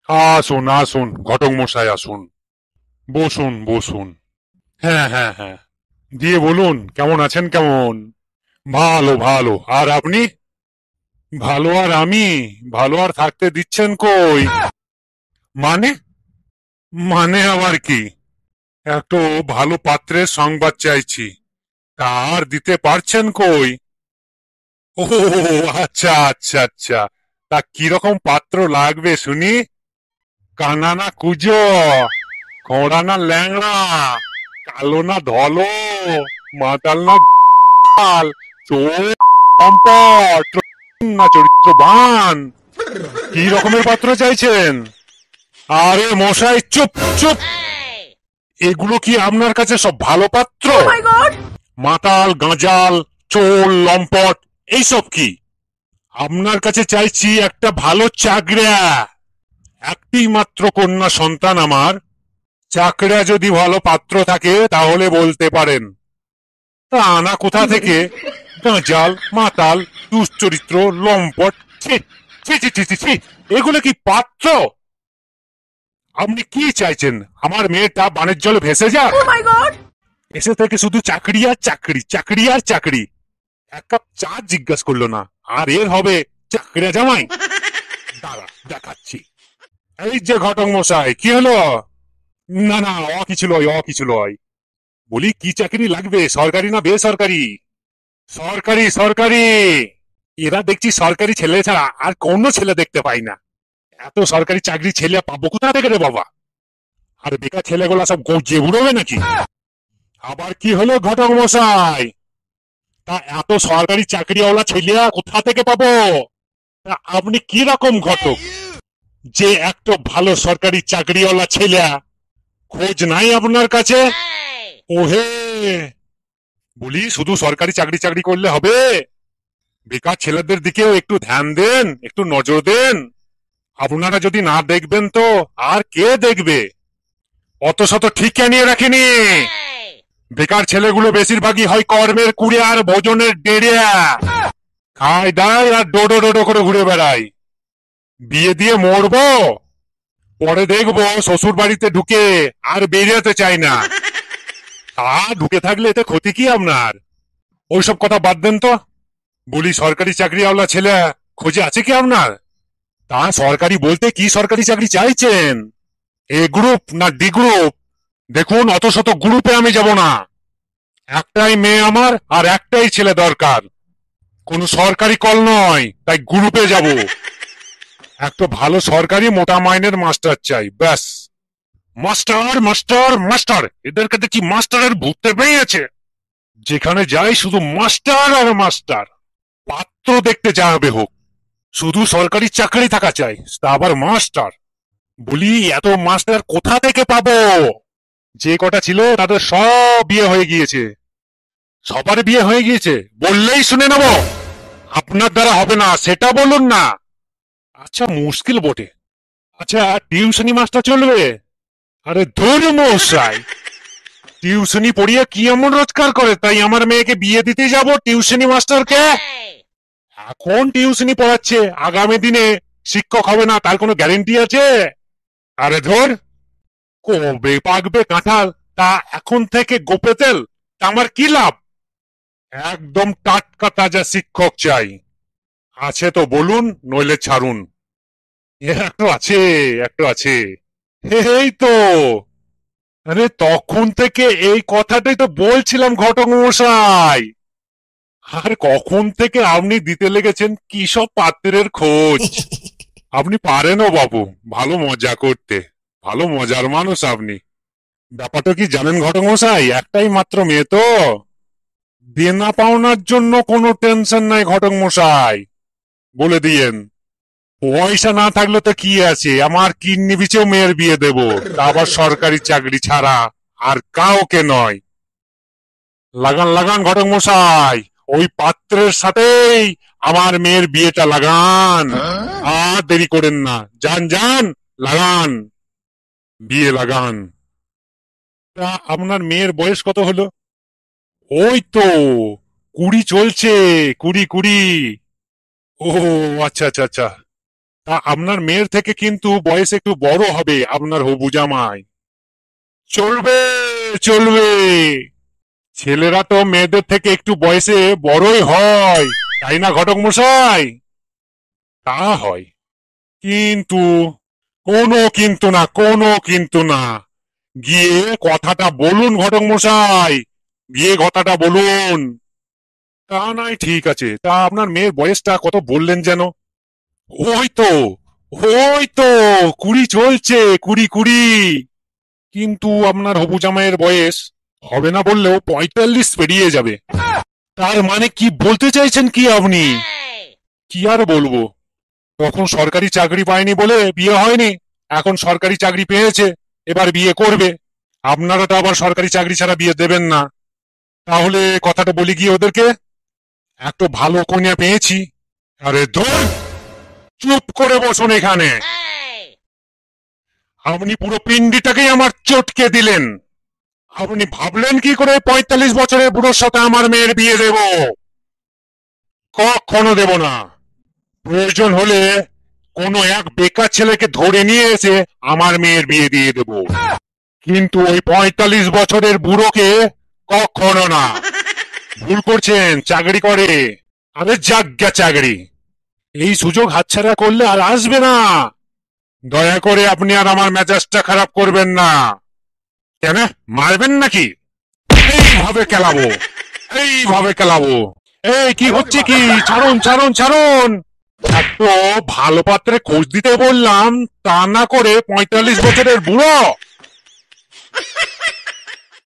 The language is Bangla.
আসুন আসুন ঘটক মশাই আসুন। বসুন বসুন। হ্যাঁ হ্যাঁ হ্যাঁ। দিয়ে বলুন কেমন আছেন কেমন? ভালো ভালো। আর আপনি? ভালো আর আমি? ভালো আর থাকতে দিচ্ছেন কই? মানে? মানে আবার কি? একটু ভালো পাত্রের সংবাদ চাইছি। তার দিতে পারছেন কই? ও আচ্ছা আচ্ছা আচ্ছা। তা কিরকম পাত্র লাগবে শুনি? কানা না কুজো? খোঁড়া না ল্যাংড়া? কালো না ধলো? মাতাল না গাল? চোর চম্পট না চরিত্রবান? কি রকমের পাত্র চাইছেন? আরে মশাই চুপ চুপ। এগুলো কি আপনার কাছে সব ভালো পাত্র? মাতাল গাঁজাল চোর লম্পট এইসব কি? আপনার কাছে চাইছি একটা ভালো চাকরা। একটি মাত্র কন্যা সন্তান আমার। চাকরা যদি ভালো পাত্র থাকে তাহলে বলতে পারেন। তা আনা কোথা থেকে? গাঁজাল মাতাল দুশ্চরিত্র লম্পট ছি ছি ছি ছি ছি ছি। এগুলো কি পাত্র? আপনি কি চাইছেন? আমার মেয়েটা বানের জলে ভেসে যাক? এসে থেকে শুধু চাকরি আর চাকরি চাকরি আর চাকরি। এক কাপ চা জিজ্ঞাসা করলো না। আর এর হবে চাকরিয়া জামাই? দাঁড়া দেখাচ্ছি। এই যে ঘটক মশাই কি হলো? না না অ কিছু লয় অ কিছু লয়। বলি কি চাকরি লাগবে, সরকারি না বেসরকারি? সরকারি সরকারি। এরা দেখছি সরকারি ছেলে ছাড়া আর কোনো ছেলে দেখতে পাই না। এত সরকারি চাকরি ছেলে পাবো কোথা থেকে রে বাবা? আর বেকার ছেলেগুলা সব গজিয়ে উড়বে নাকি? আবার কি হলো ঘটক মশাই? তা এত সরকারি চাকরিওয়ালা ছেলে কোথা থেকে পাবো? তা আপনি কি রকম ঘটক যে একটা ভালো সরকারি চাকরিওয়ালা ছেলে খোঁজ নাই আপনার কাছে? ওহে, বলি শুধু সরকারি চাকরি চাকরি করলে হবে? বেকার ছেলেদের দিকেও একটু ধ্যান দেন, একটু নজর দেন। আপনারা যদি না দেখবেন তো আর কে দেখবে? অত শত ঠিক নিয়ে রাখিনি। বেকার ছেলেগুলো বেশিরভাগই হয় কর্মের কুড়ে আর ভোজনের ডেড়িয়া। খায় দায় আর ডোডো ডোডো করে ঘুরে বেড়ায়। বিয়ে দিয়ে মরবো, পরে দেখবো শ্বশুর বাড়িতে ঢুকে আর বেরিয়েতে চাই না। তা ঢুকে থাকলে এতে ক্ষতি কি আপনার? ওইসব কথা বাদ দেন তো। বলি সরকারি চাকরিওয়ালা ছেলে খোঁজে আছে কি আপনার? তা সরকারি বলতে কি সরকারি চাকরি চাইছেন? এ গ্রুপ না ডি গ্রুপ? দেখুন অত শত গ্রুপে আমি যাব না। একটাই মেয়ে আমার আর একটাই ছেলে দরকার। কোন সরকারি কল নয়, তাই গ্রুপে যাব। একটা ভালো সরকারি মোটা মাইনের মাস্টার চাই ব্যাস। মাস্টার মাস্টার মাস্টার, এদেরকে দেখি মাস্টারের ভূতে পেয়েছে। যেখানে যাই শুধু মাস্টার আর মাস্টার। পাত্র দেখতে যা হবে হোক, শুধু সরকারি চাকরি থাকা চাই, তা আবার মাস্টার। বলি এত মাস্টার কোথা থেকে পাবো? যে কটা ছিল তাদের সব বিয়ে হয়ে গিয়েছে। সবার বিয়ে হয়ে গিয়েছে বললেই শুনে নেব? আপনার দ্বারা হবে না সেটা বলুন না। আচ্ছা মুশকিল বটে। আচ্ছা টিউশনি মাস্টার চলবে? আরে ধুর মশাই, টিউশনি পড়িয়ে কি এমন রোজগার করে তাই আমার মেয়েকে বিয়ে দিতে যাব টিউশনি মাস্টারকে? এখন টিউশনি পড়াচ্ছে, আগামী দিনে শিক্ষক হবে না তার কোনো গ্যারেন্টি আছে? আরে ধর, কবে পাকবে কাঁঠাল তা এখন থেকে গোপে তেল, তা আমার কি লাভ? একদম টাটকা তাজা শিক্ষক চাই। আছে তো বলুন, নইলে ছাড়ুন। একটু আছে, একটু আছে। এই তো। আরে তখন থেকে এই কথাটাই তো বলছিলাম ঘটক মশাই। আর কখন থেকে আপনি দিতে লেগেছেন কি সব পাত্রের খোঁজ। আপনি পারেনও বাবু ভালো মজা করতে। ভালো মজার মানুষ আপনি। ব্যাপারটা কি জানেন ঘটক মশাই, একটাই মাত্র মেয়ে তো। দেনা পাওনার জন্য কোনো টেনশন নাই ঘটক মশাই, বলে দিয়েন। পয়সা না থাকলে তো কি আছে, আমার কিডনি বিচেও মেয়ের বিয়ে দেব, তা আবার সরকারি চাকরি ছাড়া। আর কাউকে নয়। লাগান লাগান ঘটক মশাই, ওই পাত্রের সাথেই আমার মেয়ের বিয়েটা লাগান। আর দেরি করেন না, যান যান, লাগান, বিয়ে লাগান। তা আপনার মেয়ের বয়স কত হলো? ওই তো 20 চলছে, 20 20। ও আচ্ছা আচ্ছা আচ্ছা। তা আপনার মেয়ের থেকে কিন্তু বয়স একটু বড় হবে আপনার হবু জামাই। চলবে, চলবে। ছেলেরা তো মেয়েদের থেকে একটু বয়সে বড়ই হয়, তাই না ঘটক মশাই? তা হয়, কিন্তু কোনো কিন্তু না, কোনো কিন্তু না। গিয়ে কথাটা বলুন ঘটক মশাই, গিয়ে কথাটা বলুন। তা নয়, ঠিক আছে। তা আপনার মেয়ের বয়সটা কত বললেন যেন? ওই তো, ওই তো, 20 চলছে, 20। কিন্তু আপনার হবু জামাইয়ের বয়স হবে না বললেও 45 পেরিয়ে যাবে। তার মানে কি বলতে চাইছেন কি আপনি? কি আর বলবো, তখন সরকারি চাকরি পায়নি বলে বিয়ে হয়নি, এখন সরকারি চাকরি পেয়েছে, এবার বিয়ে করবে। আপনারা তো আবার সরকারি চাকরি ছাড়া বিয়ে দেবেন না। তাহলে কথাটা বলি গিয়ে ওদেরকে, একটু ভালো কন্যা পেয়েছি। আরে ধুর, চুপ করে বসুন এখানে। আপনি পুরো পিন্ডিটাকেই আমার চটকে দিলেন। আপনি ভাবলেন কি করে 45 বছরের বুড়োর সাথে আমার মেয়ের বিয়ে দেব? কখনো দেব না। প্রয়োজন হলে কোনো এক বেকার ছেলেকে ধরে নিয়ে এসে আমার মেয়ের বিয়ে দিয়ে দেব, কিন্তু ওই 45 বছরের বুড়োকে কখনো না। ভুল করছেন, চাকরি করে। আরে যাজ্ঞা চাকরি, এই সুযোগ হাতছাড়া করলে আর আসবে না। দয়া করে আপনি আর আমার মেজাজটা খারাপ করবেন না। কেন, মারবেন নাকি? এইভাবে খেলাবো, এইভাবে খেলাবো। এই কি হচ্ছে কি? ছাড়ুন, ছাড়ুন, ছাড়ুন। এত ভালো পাত্রে খোঁজ দিতে বললাম, তা না করে 45 বছরের বুড়ো।